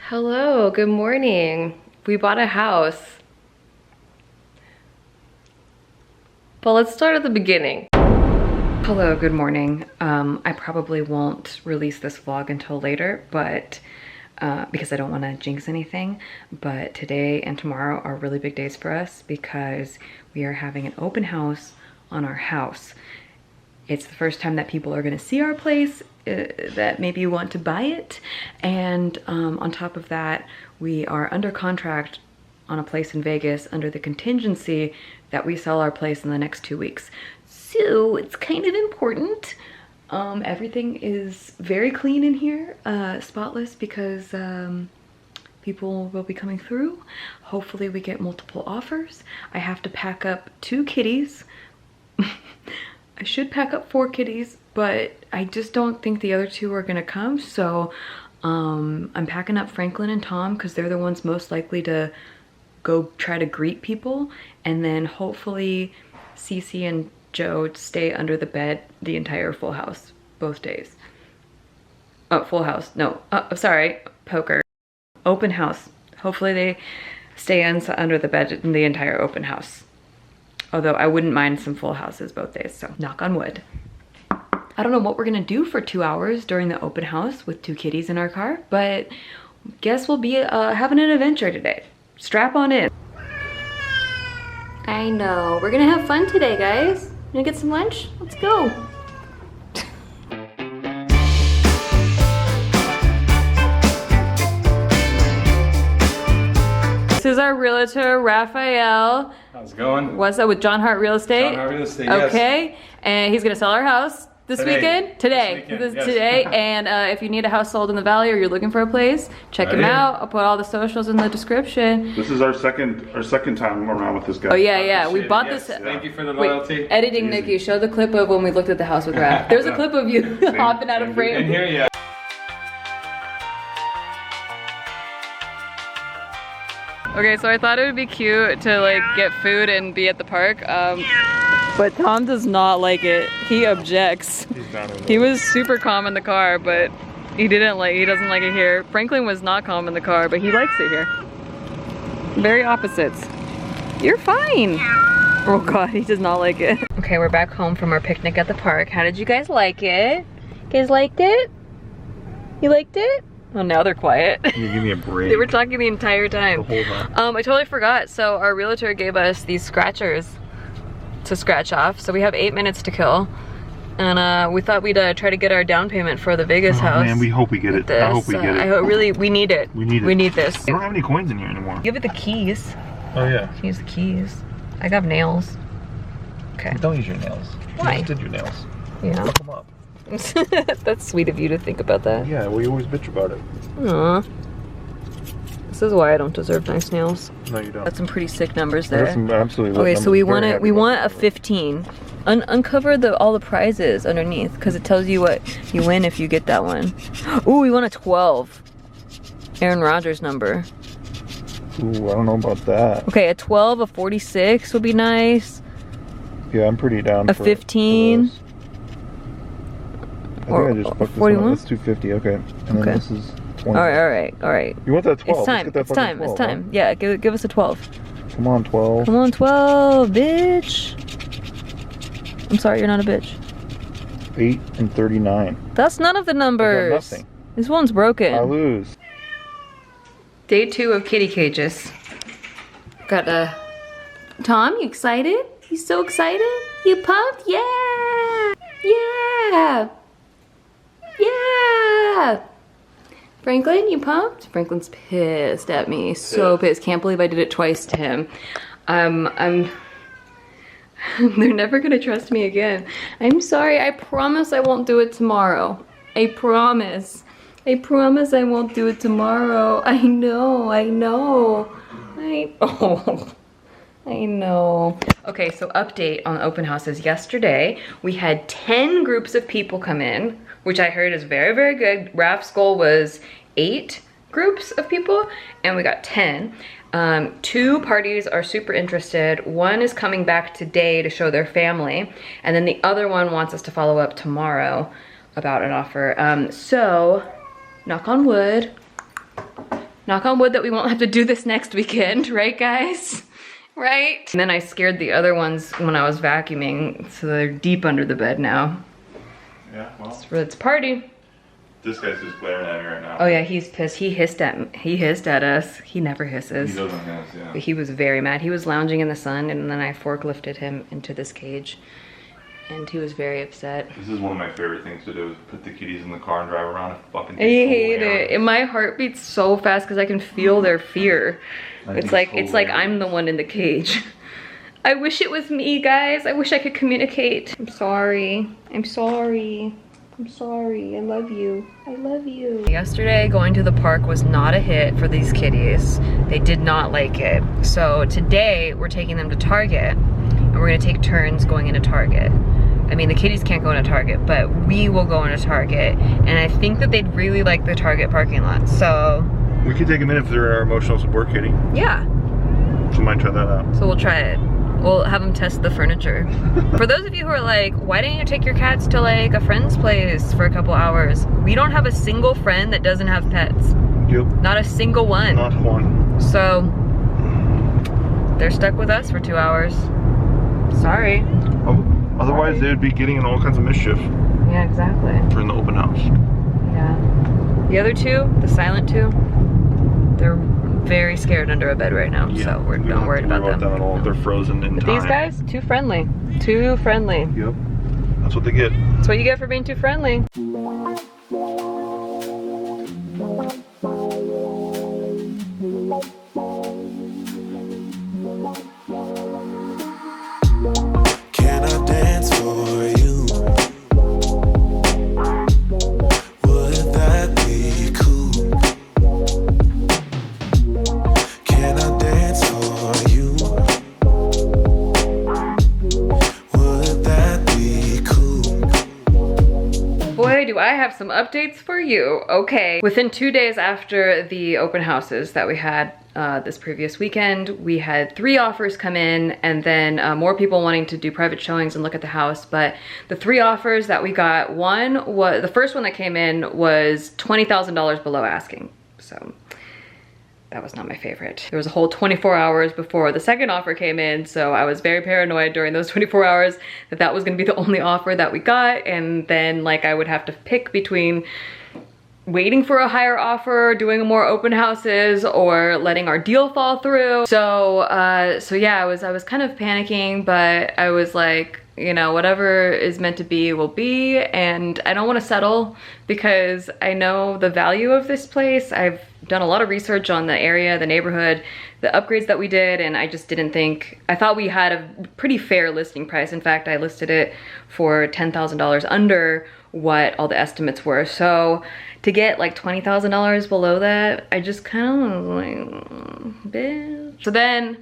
Hello, good morning. We bought a house. But let's start at the beginning. Hello, good morning. I probably won't release this vlog until later, but because I don't want to jinx anything. But today and tomorrow are really big days for us because we are having an open house on our house. It's the first time that people are going to see our place, that maybe want to buy it. And on top of that, we are under contract on a place in Vegas under the contingency that we sell our place in the next 2 weeks. So it's kind of important. Everything is very clean in here, spotless, because people will be coming through. Hopefully we get multiple offers. I have to pack up 2 kitties. I should pack up 4 kitties, but I just don't think the other 2 are gonna come. So I'm packing up Franklin and Tom because they're the ones most likely to go try to greet people. And then hopefully Cece and Joe stay under the bed the entire full house, both days. Oh, full house, no, sorry, poker. Open house. Hopefully they stay under the bed in the entire open house. Although I wouldn't mind some full houses both days, so knock on wood. I don't know what we're gonna do for 2 hours during the open house with 2 kitties in our car, but guess we'll be having an adventure today. Strap on in. I know, we're gonna have fun today, guys. Gonna get some lunch? Let's go. This is our realtor, Raphael. How's it going? What's up with John Hart Real Estate? John Hart Real Estate, yes. Okay, and he's gonna sell our house this weekend? Today. This yes. Today, and if you need a house sold in the valley or you're looking for a place, check him out. I'll put all the socials in the description. This is our second time around with this guy. Oh yeah, we bought yes. this. Thank you for the loyalty. Wait, editing Easy. Nikki, show the clip of when we looked at the house with Raph. There's a clip of you hopping out of frame. In here, yeah. Okay, so I thought it would be cute to like get food and be at the park, but Tom does not like it. He objects. He was super calm in the car, but he doesn't like it here. Franklin was not calm in the car, but he likes it here. Very opposites. You're fine. Oh God, he does not like it. Okay, we're back home from our picnic at the park. How did you guys like it? You guys liked it? You liked it? Well, now they're quiet. You give me a break. They were talking the entire time. The whole time. I totally forgot. So our realtor gave us these scratchers to scratch off. So we have 8 minutes to kill. And we thought we'd try to get our down payment for the Vegas house. Man, we hope we get it. I hope we get it. I hope we need it. We need it. We need this. We don't have any coins in here anymore. Give it the keys. Oh yeah. Use the keys. I got nails. Okay. Don't use your nails. Why? You just did your nails. Yeah. Look them up. That's sweet of you to think about that. Yeah, well you always bitch about it. Aww. This is why I don't deserve nice nails. No, you don't. Got some pretty sick numbers there. That's some absolutely. Okay, so we want a 15. Uncover all the prizes underneath because it tells you what you win if you get that one. Ooh, we want a 12. Aaron Rodgers number. Ooh, I don't know about that. Okay, a 12, a 46 would be nice. Yeah, I'm pretty down. A 15. I think I just booked 41? That's 250. Okay, and then this is 20. All right. You want that 12? It's time. Let's get that 12, It's time. Yeah, give us a 12. Come on, 12. Come on, 12, bitch. I'm sorry, you're not a bitch. 8 and 39. That's none of the numbers. I got nothing. This one's broken. I lose. Day 2 of kitty cages. Got Tom, you excited? You so excited? You pumped? Yeah! Yeah! Yeah! Franklin, you pumped? Franklin's pissed at me. So pissed. Can't believe I did it twice to him. They're never gonna trust me again. I'm sorry. I promise I won't do it tomorrow. I promise. I promise I won't do it tomorrow. I know. I know. Okay, so update on open houses. Yesterday, we had 10 groups of people come in, which I heard is very, very good. Raph's goal was 8 groups of people, and we got 10. 2 parties are super interested. One is coming back today to show their family, and then the other one wants us to follow up tomorrow. about an offer. So, knock on wood that we won't have to do this next weekend, right guys? Right? And then I scared the other ones when I was vacuuming, so they're deep under the bed now. Yeah, well. It's a party. This guy's just glaring at me right now. Oh yeah, he's pissed. He hissed at us. He never hisses. He doesn't hiss, yeah. But he was very mad. He was lounging in the sun, and then I forklifted him into this cage. And he was very upset. This is one of my favorite things to do, is put the kitties in the car and drive around. Fucking I hate it. And my heart beats so fast because I can feel their fear. It's like I'm the one in the cage. I wish it was me, guys. I wish I could communicate. I'm sorry. I'm sorry. I'm sorry. I love you. I love you. Yesterday, going to the park was not a hit for these kitties. They did not like it. So today, we're taking them to Target, and we're gonna take turns going into Target. I mean, the kitties can't go into Target, but we will go into Target, and I think that they'd really like the Target parking lot. So We could take them in if they're our emotional support kitty. yeah. So might try that out. So we'll try it. We'll have them test the furniture. For those of you who are like, why didn't you take your cats to like a friend's place for a couple hours? We don't have a single friend that doesn't have pets. Yep. Not a single one. Not one. So they're stuck with us for 2 hours. Sorry. Otherwise, they would be getting in all kinds of mischief. Yeah, exactly. We're in the open house. Yeah. The other two, the silent two, they're very scared under a bed right now. So we're not worried about them. at all. They're frozen in But time. these guys, too friendly. Too friendly. Yep. That's what they get. That's what you get for being too friendly. Can I dance for you? Would that be cool? Can I dance for you? Would that be cool? Boy, do I have some updates for you. Okay. Within 2 days after the open houses that we had this previous weekend, we had 3 offers come in, and then more people wanting to do private showings and look at the house. But the 3 offers that we got, the first one that came in was $20,000 below asking. So that was not my favorite. There was a whole 24 hours before the second offer came in, so I was very paranoid during those 24 hours that that was gonna be the only offer that we got, and then like I would have to pick between waiting for a higher offer, doing more open houses, or letting our deal fall through. So yeah, I was kind of panicking, but I was like, you know, whatever is meant to be will be, and I don't want to settle because I know the value of this place. I've done a lot of research on the area, the neighborhood, the upgrades that we did, and I just didn't think, I thought we had a pretty fair listing price. In fact, I listed it for $10,000 under what all the estimates were. So to get like $20,000 below that, I just kind of was like, bitch. So then,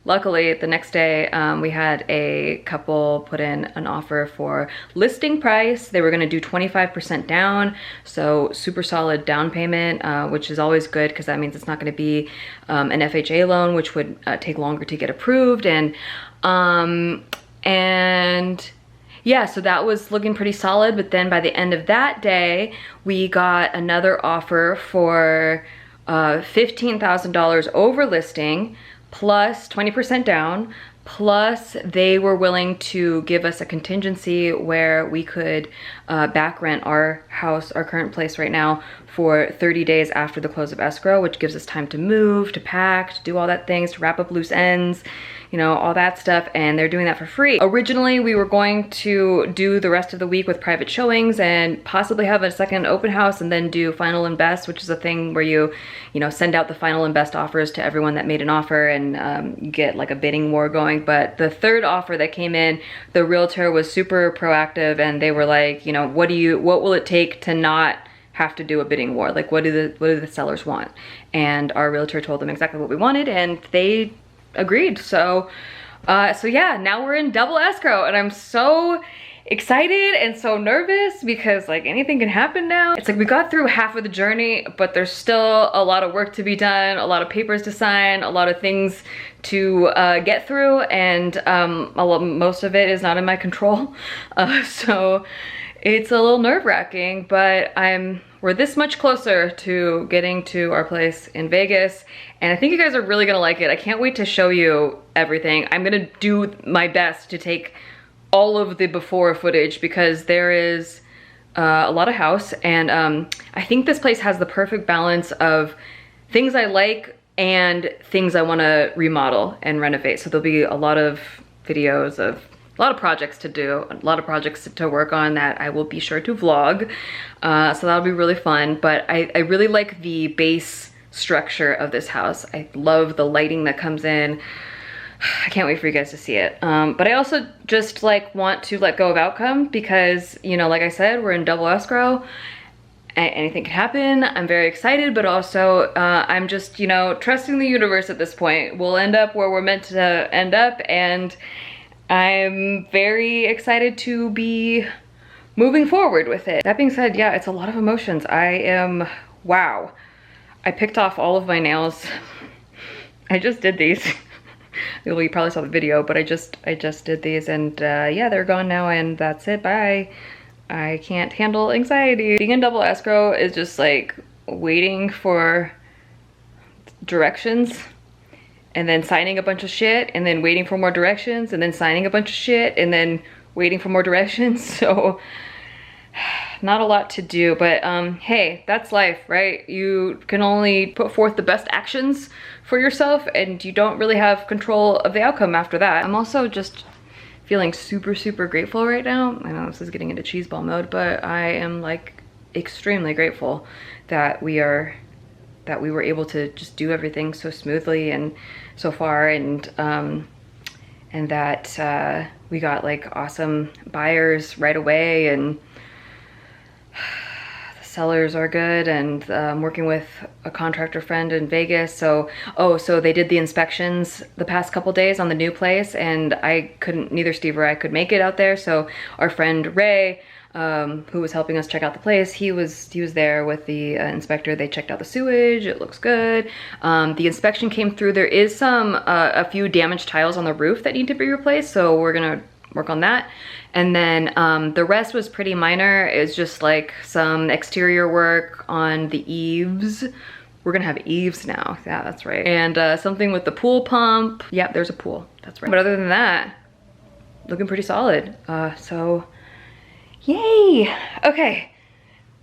luckily, the next day, we had a couple put in an offer for listing price. They were gonna do 25% down, so super solid down payment, which is always good because that means it's not gonna be an FHA loan, which would take longer to get approved. And yeah, so that was looking pretty solid. But then by the end of that day, we got another offer for $15,000 over listing, plus 20% down, plus they were willing to give us a contingency where we could back rent our house, our current place right now, for 30 days after the close of escrow, which gives us time to move, to pack, to do all that things, to wrap up loose ends, you know, all that stuff, and they're doing that for free. Originally, we were going to do the rest of the week with private showings and possibly have a second open house and then do final and best, which is a thing where you know, send out the final and best offers to everyone that made an offer and get like a bidding war going. But the third offer that came in, the realtor was super proactive, and they were like, you know, what will it take to not have to do a bidding war? Like, what do the sellers want? And our realtor told them exactly what we wanted, and they agreed. So yeah, now we're in double escrow, and I'm so excited and so nervous because like anything can happen now. It's like we got through half of the journey, but there's still a lot of work to be done, a lot of papers to sign, a lot of things to get through, and most of it is not in my control. So It's a little nerve-wracking, but we're this much closer to getting to our place in Vegas, and I think you guys are really gonna like it. I can't wait to show you everything. I'm gonna do my best to take all of the before footage because there is a lot of house, and I think this place has the perfect balance of things I like and things I wanna remodel and renovate. So there'll be a lot of videos of a lot of projects to do, a lot of projects to work on that I will be sure to vlog. So that'll be really fun. But I really like the base structure of this house. I love the lighting that comes in. I can't wait for you guys to see it. But I also just like want to let go of outcome because, you know, like I said, we're in double escrow. Anything could happen. I'm very excited, but also I'm just, you know, trusting the universe at this point. We'll end up where we're meant to end up, and I'm very excited to be moving forward with it. That being said, yeah, it's a lot of emotions. Wow. I picked off all of my nails. I just did these. Well, you probably saw the video, but I just did these, and yeah, they're gone now, and that's it, bye. I can't handle anxiety. Being in double escrow is just like waiting for directions and then signing a bunch of shit and then waiting for more directions and then signing a bunch of shit and then waiting for more directions. So not a lot to do, but hey, that's life, right? You can only put forth the best actions for yourself, and you don't really have control of the outcome after that. I'm also just feeling super, super grateful right now. I know this is getting into cheeseball mode, but I am like extremely grateful that we were able to just do everything so smoothly and so far, and that we got like awesome buyers right away, and the sellers are good, and I'm working with a contractor friend in Vegas. So they did the inspections the past couple days on the new place, and neither Steve or I could make it out there. So our friend Ray, who was helping us check out the place, he was there with the inspector. They checked out the sewage, it looks good. The inspection came through. There is a few damaged tiles on the roof that need to be replaced, so we're gonna work on that. And then the rest was pretty minor. It's just like some exterior work on the eaves. We're gonna have eaves now, yeah, that's right. And something with the pool pump. Yep, there's a pool, that's right. But other than that, looking pretty solid. So yay, okay.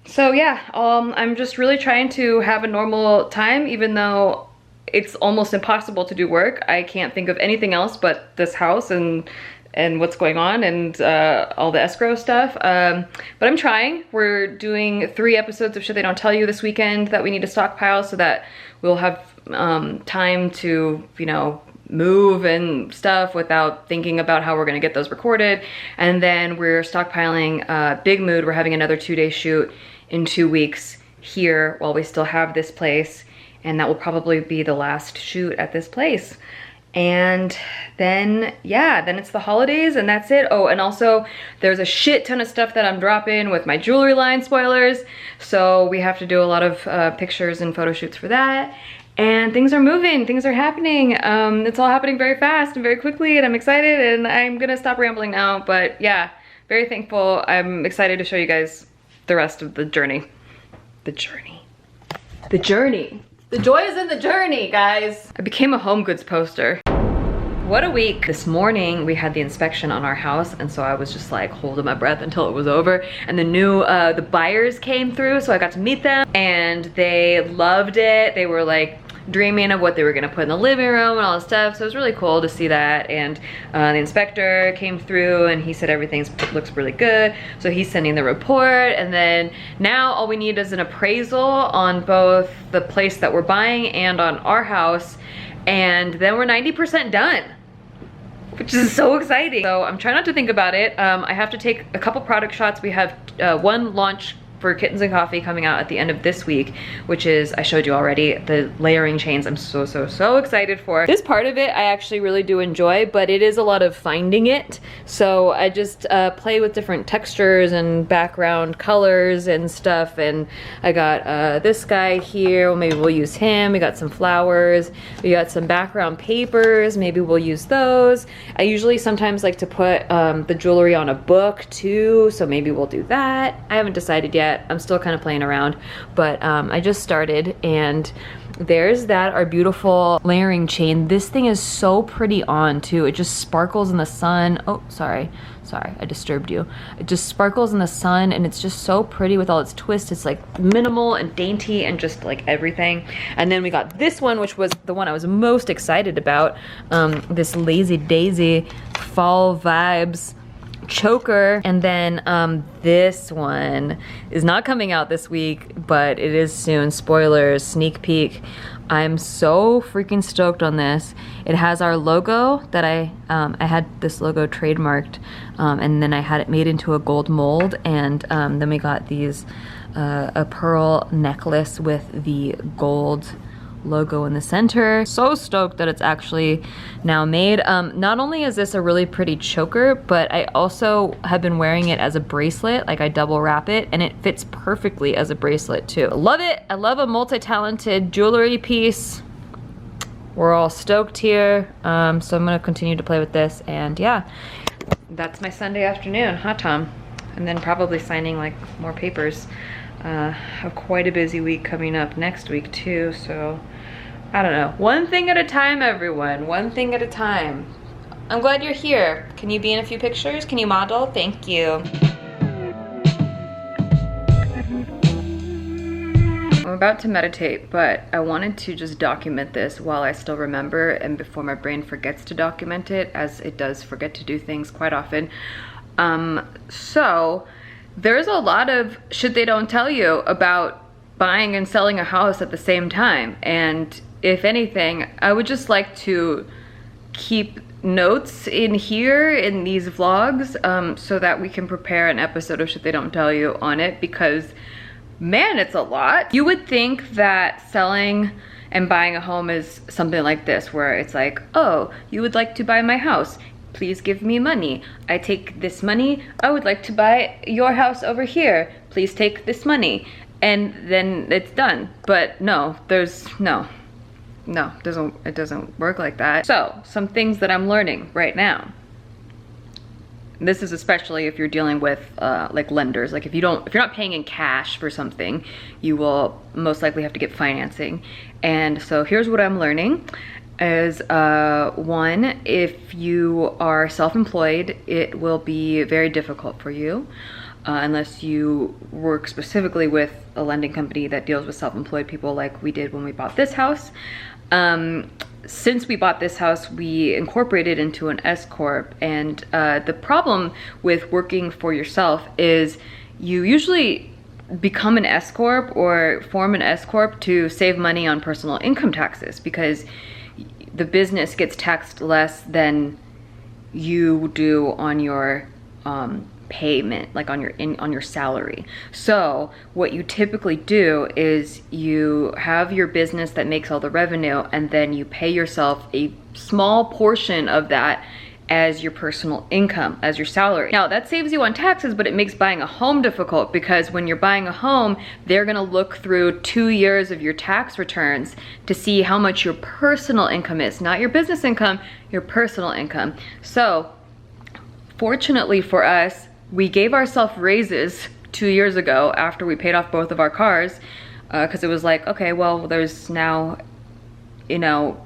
So yeah, I'm just really trying to have a normal time, even though it's almost impossible to do work. I can't think of anything else but this house and what's going on, and all the escrow stuff. But I'm trying. We're doing 3 episodes of Shit They Don't Tell You this weekend that we need to stockpile so that we'll have time to, you know, move and stuff without thinking about how we're gonna get those recorded. And then we're stockpiling Big Mood. We're having another 2-day shoot in 2 weeks here while we still have this place, and that will probably be the last shoot at this place. And then, yeah, then it's the holidays and that's it. Oh, and also there's a shit ton of stuff that I'm dropping with my jewelry line, spoilers. So we have to do a lot of pictures and photo shoots for that. And things are moving, things are happening. It's all happening very fast and very quickly, and I'm excited, and I'm gonna stop rambling now. But yeah, very thankful. I'm excited to show you guys the rest of the journey. The journey. The journey. The joy is in the journey, guys. I became a home goods poster. What a week. This morning we had the inspection on our house, and so I was just like holding my breath until it was over. And the buyers came through, so I got to meet them, and they loved it. They were like dreaming of what they were gonna put in the living room and all this stuff. So it was really cool to see that. And the inspector came through and he said everything looks really good. So he's sending the report, and then now all we need is an appraisal on both the place that we're buying and on our house. And then we're 90% done, which is so exciting. So I'm trying not to think about it. I have to take a couple product shots. We have one launch for Kittens and Coffee coming out at the end of this week, which is, I showed you already, the layering chains. I'm so excited for. This part of it I actually really do enjoy, but it is a lot of finding it. So I just play with different textures and background colors and stuff. And I got this guy here, well, maybe we'll use him. We got some flowers. We got some background papers, maybe we'll use those. I usually sometimes like to put the jewelry on a book too, so maybe we'll do that. I haven't decided yet. I'm still kind of playing around, but I just started, and there's that, our beautiful layering chain. This thing is so pretty on too. It just sparkles in the sun. Oh, sorry, I disturbed you. It just sparkles in the sun, and it's just so pretty with all its twists. It's like minimal and dainty and just like everything. And then we got this one, which was the one I was most excited about. This Lazy Daisy fall vibes choker. And then this one is not coming out this week, but it is soon. Spoilers, sneak peek. I'm so freaking stoked on this. It has our logo that I had this logo trademarked, and then I had it made into a gold mold, and then we got these a pearl necklace with the gold logo in the center. So stoked that it's actually now made. Not only is this a really pretty choker, but I also have been wearing it as a bracelet. Like I double wrap it, and it fits perfectly as a bracelet too. I love it. I love a multi-talented jewelry piece. We're all stoked here. So I'm gonna continue to play with this, and yeah, that's my Sunday afternoon, huh, Tom? And then probably signing like more papers. Have quite a busy week coming up next week too, so I don't know. One thing at a time, everyone. One thing at a time. I'm glad you're here. Can you be in a few pictures? Can you model? Thank you. I'm about to meditate, but I wanted to just document this while I still remember and before my brain forgets to document it, as it does forget to do things quite often. So there's a lot of shit they don't tell you about buying and selling a house at the same time. And if anything, I would just like to keep notes in here in these vlogs, so that we can prepare an episode of shit they don't tell you on it, because man, it's a lot. You would think that selling and buying a home is something like this, where it's like, oh, you would like to buy my house, please give me money. I take this money, I would like to buy your house over here, please take this money, and then it's done. But no, it doesn't work like that. So some things that I'm learning right now. This is especially if you're dealing with like lenders. Like if you're not paying in cash for something, you will most likely have to get financing. And so here's what I'm learning is one, if you are self-employed, it will be very difficult for you unless you work specifically with a lending company that deals with self-employed people, like we did when we bought this house. Since we bought this house, we incorporated into an S Corp, and the problem with working for yourself is you usually become an S Corp or form an S Corp to save money on personal income taxes, because the business gets taxed less than you do on your payment, like on your salary. So what you typically do is you have your business that makes all the revenue, and then you pay yourself a small portion of that as your personal income, as your salary. Now that saves you on taxes, but it makes buying a home difficult, because when you're buying a home, they're gonna look through 2 years of your tax returns to see how much your personal income is, not your business income, your personal income. So fortunately for us, we gave ourselves raises 2 years ago after we paid off both of our cars, because it was like, okay, well, there's now, you know,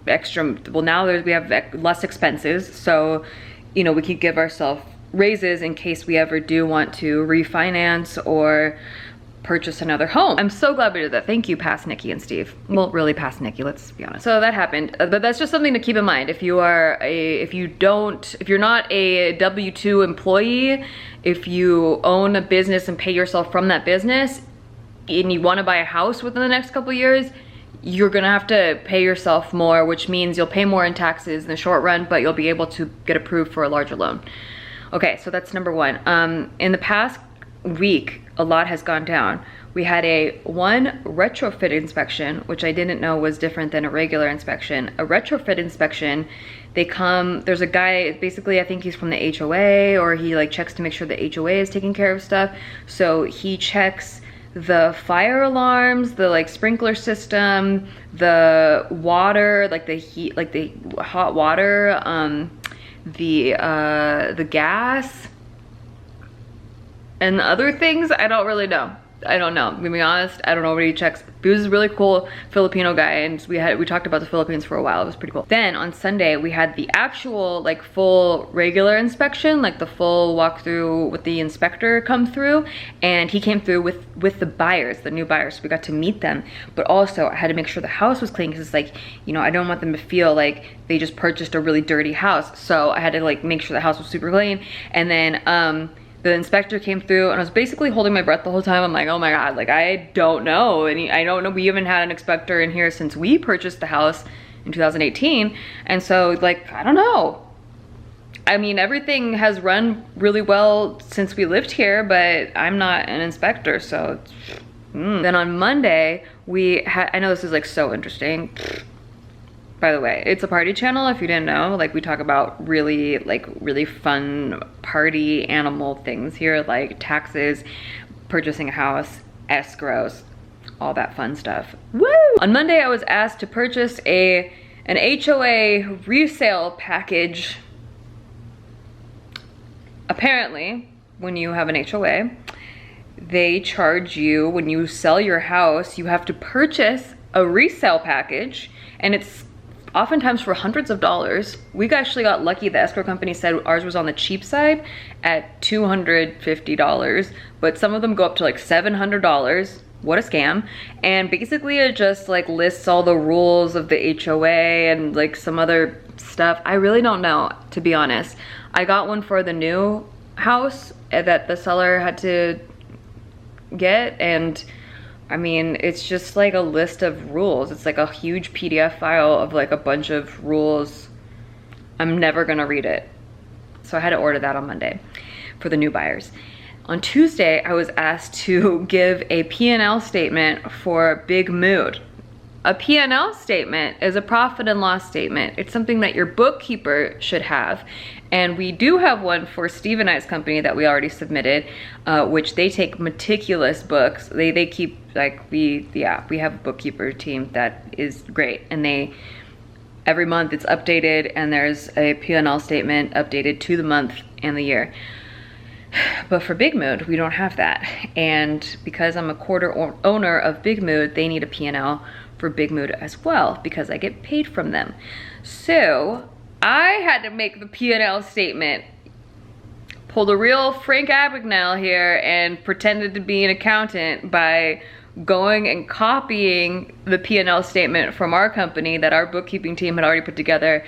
extra, well, now we have less expenses, so, you know, we could give ourselves raises in case we ever do want to refinance or purchase another home. I'm so glad we did that. Thank you, past Nikki and Steve. Well, really past Nikki, let's be honest. So that happened, but that's just something to keep in mind. If you're not a W-2 employee, if you own a business and pay yourself from that business, and you want to buy a house within the next couple of years, you're gonna have to pay yourself more, which means you'll pay more in taxes in the short run, but you'll be able to get approved for a larger loan. Okay, so that's number one. In the past week, a lot has gone down. We had one retrofit inspection, which I didn't know was different than a regular inspection. A retrofit inspection, they come, there's a guy, basically I think he's from the HOA, or he like checks to make sure the HOA is taking care of stuff. So he checks the fire alarms, the like sprinkler system, the water, like the heat, like the hot water, the gas, and other things. I don't really know. I don't know, to be honest. I don't know what he checks. He was a really cool Filipino guy, and we talked about the Philippines for a while. It was pretty cool. Then on Sunday we had the actual like full regular inspection, like the full walkthrough with the inspector come through, and he came through with the buyers, the new buyers. So we got to meet them, but also I had to make sure the house was clean, because it's like, you know, I don't want them to feel like they just purchased a really dirty house. So I had to like make sure the house was super clean. And then the inspector came through, and I was basically holding my breath the whole time. I'm like, oh my God, like I don't know. And I don't know, we haven't had an inspector in here since we purchased the house in 2018. And so like, I don't know. I mean, everything has run really well since we lived here, but I'm not an inspector, so. Then on Monday, I know this is like so interesting. By the way, it's a party channel, if you didn't know. Like we talk about really fun party animal things here, like taxes, purchasing a house, escrows, all that fun stuff. Woo! On Monday, I was asked to purchase an HOA resale package. Apparently, when you have an HOA, they charge you, when you sell your house, you have to purchase a resale package, and it's oftentimes for hundreds of dollars. We actually got lucky. The escrow company said ours was on the cheap side at $250, but some of them go up to like $700. What a scam. And basically it just like lists all the rules of the HOA and like some other stuff. I really don't know, to be honest. I got one for the new house that the seller had to get, and I mean, it's just like a list of rules. It's like a huge PDF file of like a bunch of rules. I'm never gonna read it. So I had to order that on Monday for the new buyers. On Tuesday, I was asked to give a P&L statement for Big Mood. A P&L statement is a profit and loss statement. It's something that your bookkeeper should have. And we do have one for Steve and I's company that we already submitted, which they take meticulous books. They keep like, we have a bookkeeper team that is great. And every month it's updated, and there's a P&L statement updated to the month and the year. But for Big Mood, we don't have that. And because I'm a quarter owner of Big Mood, they need a P&L for Big Mood as well, because I get paid from them. So I had to make the P&L statement. Pulled a real Frank Abagnale here and pretended to be an accountant by going and copying the P&L statement from our company that our bookkeeping team had already put together.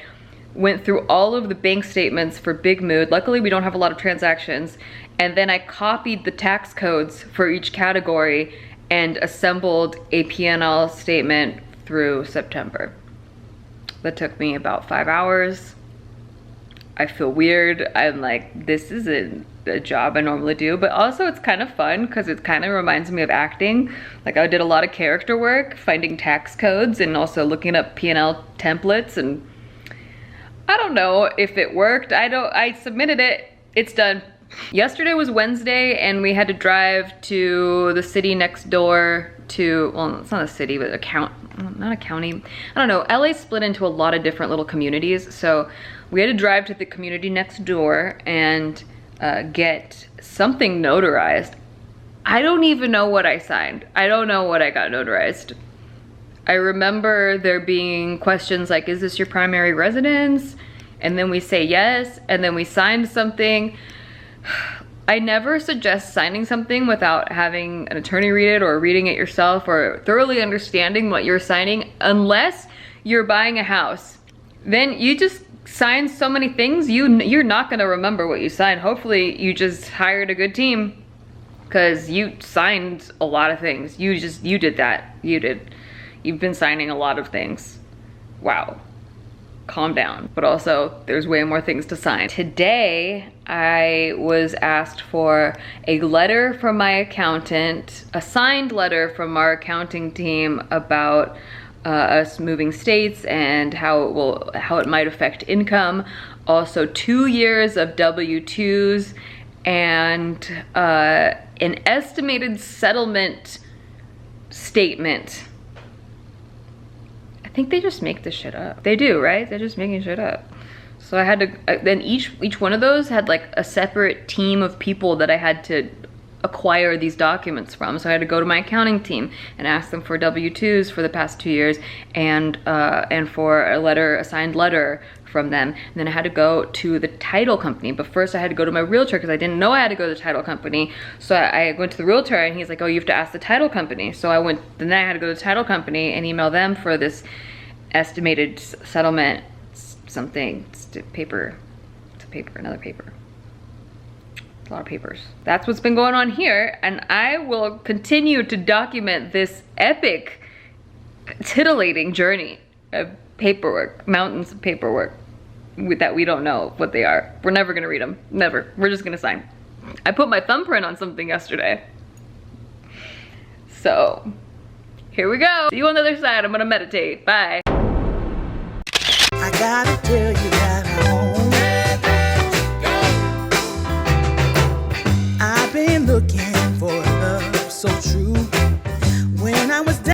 Went through all of the bank statements for Big Mood. Luckily, we don't have a lot of transactions. And then I copied the tax codes for each category and assembled a P&L statement through September. That took me about 5 hours. I feel weird. I'm like, this isn't a job I normally do, but also it's kind of fun because it kind of reminds me of acting. Like I did a lot of character work, finding tax codes and also looking up P&L templates, and I don't know if it worked. I submitted it, it's done. Yesterday was Wednesday, and we had to drive to the city next door to, well, it's not a city, but not a county. I don't know, LA split into a lot of different little communities, so we had to drive to the community next door and get something notarized. I don't even know what I signed. I don't know what I got notarized. I remember there being questions like, is this your primary residence? And then we say yes, and then we signed something. I never suggest signing something without having an attorney read it or reading it yourself or thoroughly understanding what you're signing, unless you're buying a house. Then you just sign so many things, you're not gonna remember what you signed. Hopefully you just hired a good team, because you signed a lot of things. You did that. You've been signing a lot of things. Wow. calm down. But also, there's way more things to sign. Today, I was asked for a letter from my accountant, a signed letter from our accounting team about us moving states and how it might affect income. Also 2 years of W-2s and an estimated settlement statement. I think they just make this shit up. They do, right? They're just making shit up. So I had to, then each one of those had like a separate team of people that I had to acquire these documents from. So I had to go to my accounting team and ask them for W-2s for the past 2 years and for a signed letter from them. And then I had to go to the title company. But first I had to go to my realtor because I didn't know I had to go to the title company. So I went to the realtor and he's like, oh, you have to ask the title company. So then I had to go to the title company and email them for this estimated settlement something. It's another paper. A lot of papers. That's what's been going on here, and I will continue to document this epic, titillating journey of paperwork, mountains of paperwork that we don't know what they are. We're never gonna read them, never. We're just gonna sign. I put my thumbprint on something yesterday. So, here we go. See you on the other side. I'm gonna meditate. Bye. I gotta tell you that I've been looking for a love so true.